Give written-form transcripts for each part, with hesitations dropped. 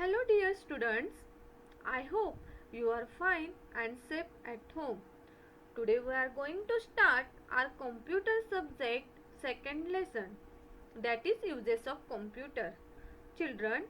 Hello dear students, I hope you are fine and safe at home. Today we are going to start our computer subject second lesson, that is uses of computer. Children,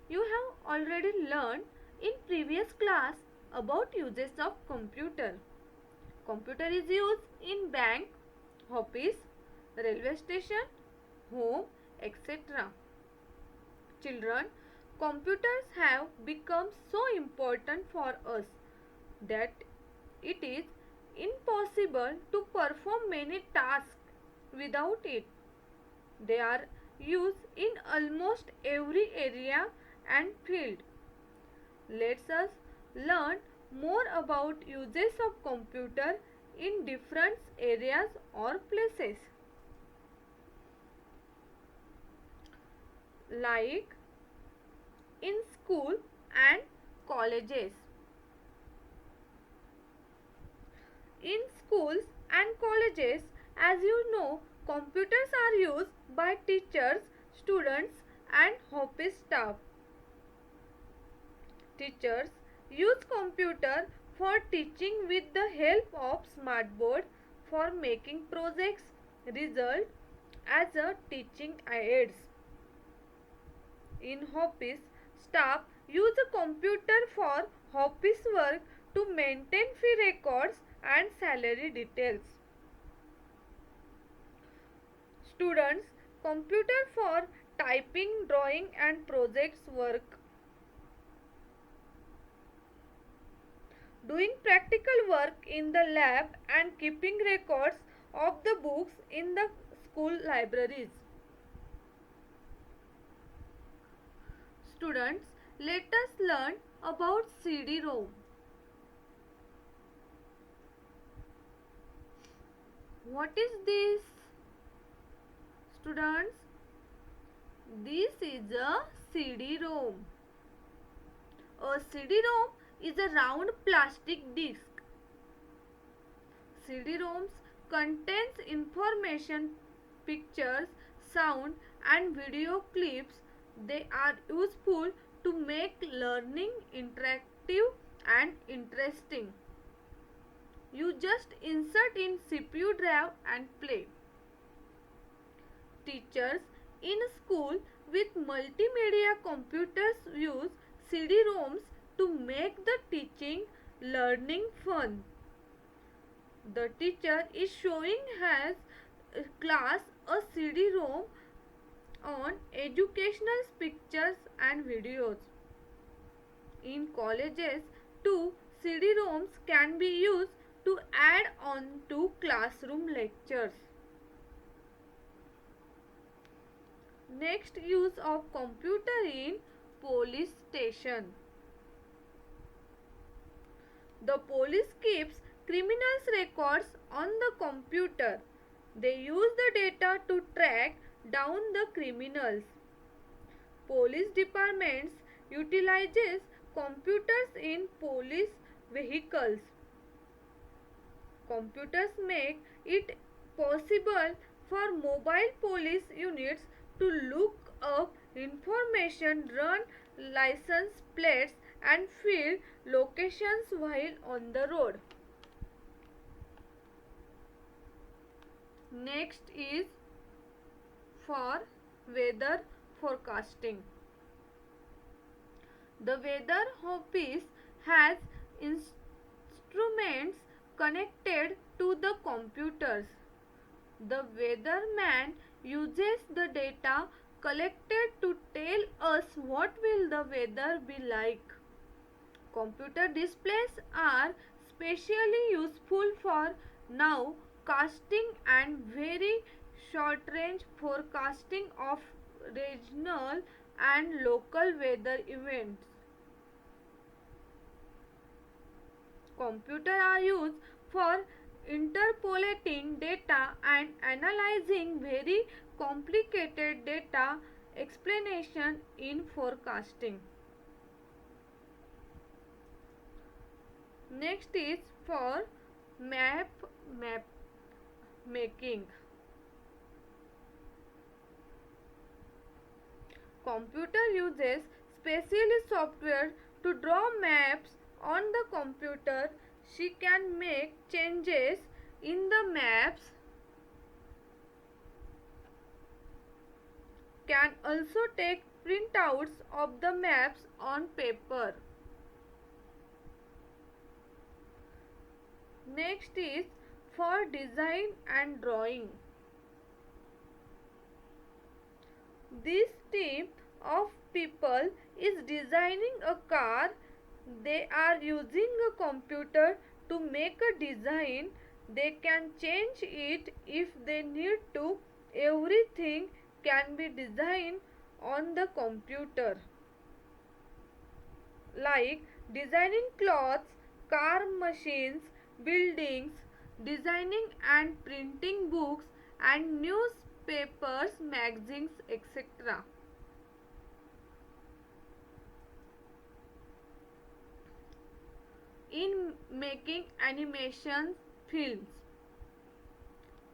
you have already learned in previous class about uses of computer. Computer is used in bank, office, railway station, home, etc. Children, computers have become so important for us that it is impossible to perform many tasks without it. They are used in almost every area and field. Let us learn more about uses of computer in different areas or places. Like in school and colleges. In schools and colleges, as you know, computers are used by teachers, students and office staff. Teachers use computer for teaching with the help of smartboard, for making projects, result as a teaching aids. In office, staff use a computer for office work to maintain fee records and salary details. Students computer for typing, drawing and projects work. Doing practical work in the lab and keeping records of the books in the school libraries. Students, let us learn about CD-ROM. What is this? Students, this is a CD-ROM. A CD-ROM is a round plastic disc. CD-ROMs contains information, pictures, sound and video clips. They are useful to make learning interactive and interesting. You just insert in CPU drive and play. Teachers in school with multimedia computers use CD-ROMs to make the teaching learning fun. The teacher is showing his class a CD-ROM on educational pictures and videos. In colleges too, CD-ROMs can be used to add on to classroom lectures. Next use of computer in police station. The police keeps criminals' records on the computer. They use the data to track down the criminals. Police departments utilizes computers in police vehicles. Computers make it possible for mobile police units to look up information, run license plates and field locations while on the road. Next is for weather forecasting. The weather office has instruments connected to the computers. The weatherman uses the data collected to tell us what will the weather be like. Computer displays are specially useful for nowcasting and very short range forecasting of regional and local weather events. Computers are used for interpolating data and analyzing very complicated data explanation in forecasting. Next is for map making. Computer uses specially software to draw maps on the computer. She can make changes in the maps, can also take printouts of the maps on paper. Next is for design and drawing. This team of people is designing a car. They are using a computer to make a design. They can change it if they need to. Everything can be designed on the computer, like designing clothes, car machines, buildings, designing and printing books and newspapers, magazines, etc. In making animation films.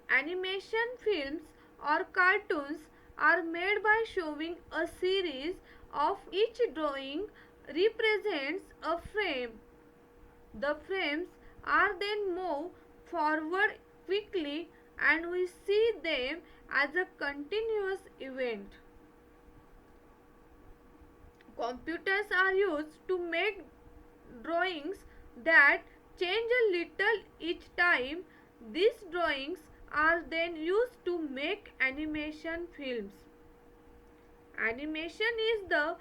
Animation films or cartoons are made by showing a series of each drawing represents a frame. The frames are then moved forward quickly and we see them as a continuous event. Computers are used to make drawings that change a little each time. These drawings are then used to make animation films. Animation is the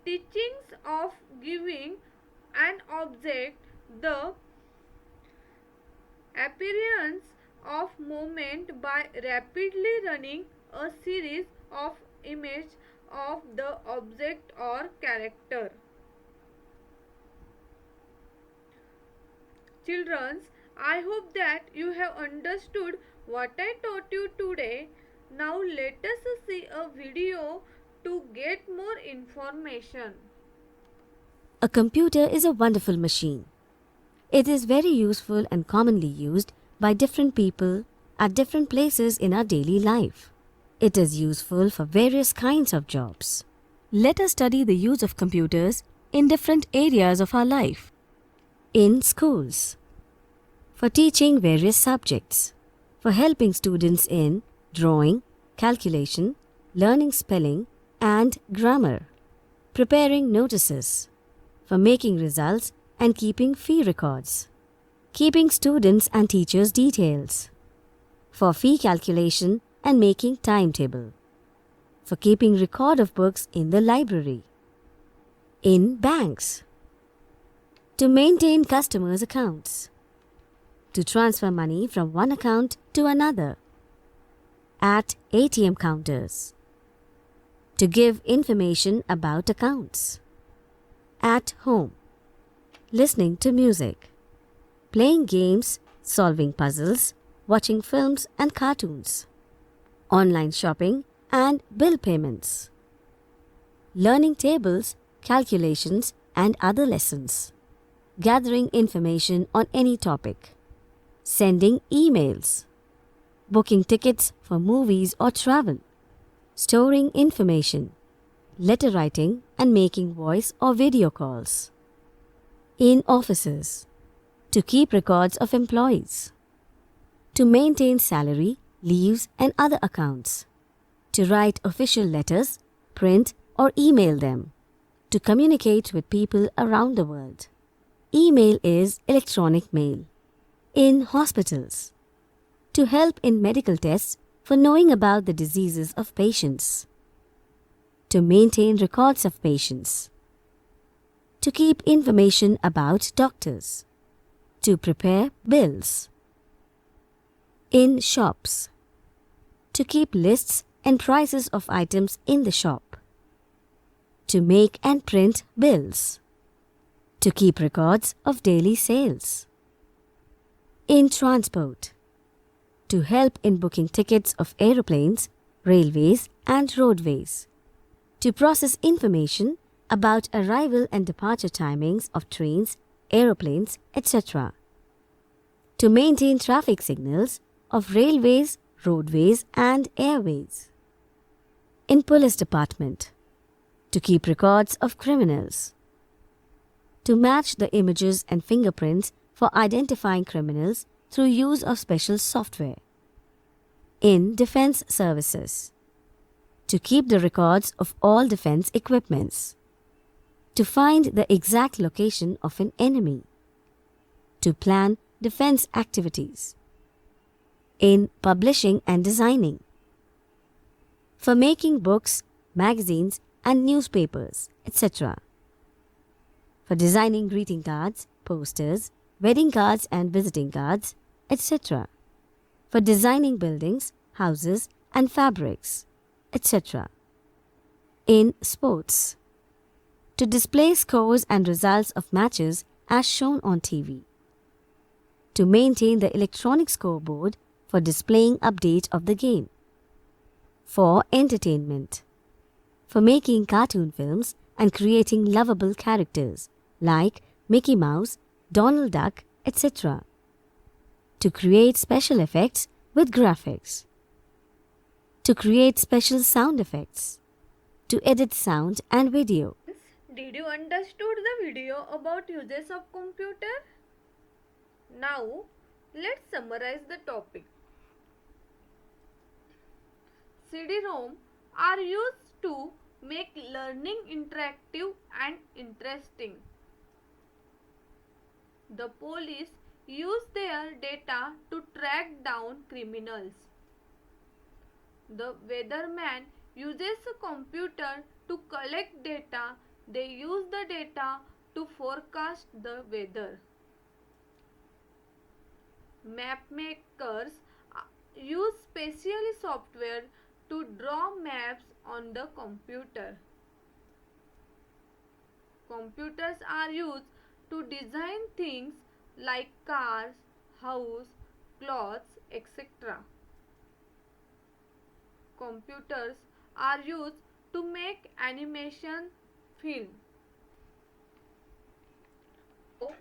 teachings of giving an object the appearance of movement by rapidly running a series of images of the object or character. Children, I hope that you have understood what I taught you today. Now let us see a video to get more information. A computer is a wonderful machine. It is very useful and commonly used by different people at different places in our daily life. It is useful for various kinds of jobs. Let us study the use of computers in different areas of our life. In schools, for teaching various subjects, for helping students in drawing, calculation, learning spelling and grammar, preparing notices, for making results and keeping fee records, keeping students and teachers' details, for fee calculation and making timetable, for keeping record of books in the library, in banks, to maintain customers' accounts, to transfer money from one account to another, at ATM counters, to give information about accounts, at home, listening to music, playing games, solving puzzles, watching films and cartoons, online shopping and bill payments, learning tables, calculations and other lessons, gathering information on any topic, sending emails, booking tickets for movies or travel, storing information, letter writing and making voice or video calls. In offices, to keep records of employees, to maintain salary, leaves and other accounts, to write official letters, print or email them, to communicate with people around the world. Email is electronic mail. In hospitals, to help in medical tests for knowing about the diseases of patients, to maintain records of patients, to keep information about doctors, to prepare bills. In shops, to keep lists and prices of items in the shop, to make and print bills, to keep records of daily sales. In transport, to help in booking tickets of aeroplanes, railways and roadways, to process information about arrival and departure timings of trains, aeroplanes, etc. To maintain traffic signals of railways, roadways and airways. In police department, To keep records of criminals. To match the images and fingerprints for identifying criminals through use of special software. In defense services. To keep the records of all defense equipments. To find the exact location of an enemy. To plan defense activities. In publishing and designing. For making books, magazines, and newspapers, etc. For designing greeting cards, posters, wedding cards and visiting cards, etc. For designing buildings, houses, and fabrics, etc. In sports. To display scores and results of matches as shown on TV. To maintain the electronic scoreboard for displaying update of the game. For entertainment. For making cartoon films and creating lovable characters like Mickey Mouse, Donald Duck, etc. To create special effects with graphics. To create special sound effects. To edit sound and video. Did you understood the video about uses of computer? Now, let's summarize the topic. CD-ROM are used to make learning interactive and interesting. The police use their data to track down criminals. The weatherman uses a computer to collect data. They use the data to forecast the weather. Map makers use special software to draw maps on the computer. Computers are used to design things like cars, house, clothes, etc. Computers are used to make animation film. So,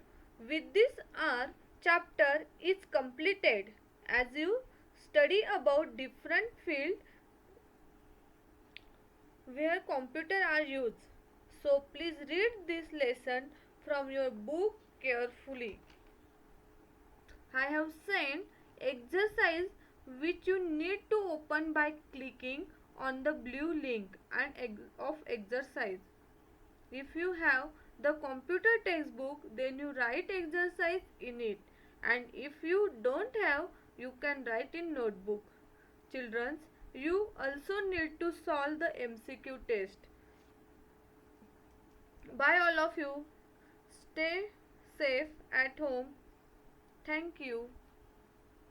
with this our chapter is completed. As you study about different fields where computers are used. So please read this lesson from your book carefully. I have sent exercise which you need to open by clicking on the blue link of exercise. If you have the computer textbook, then you write exercise in it, and if you don't have, you can write in notebook. Children, you also need to solve the MCQ test. Bye all of you. Stay safe at home. Thank you.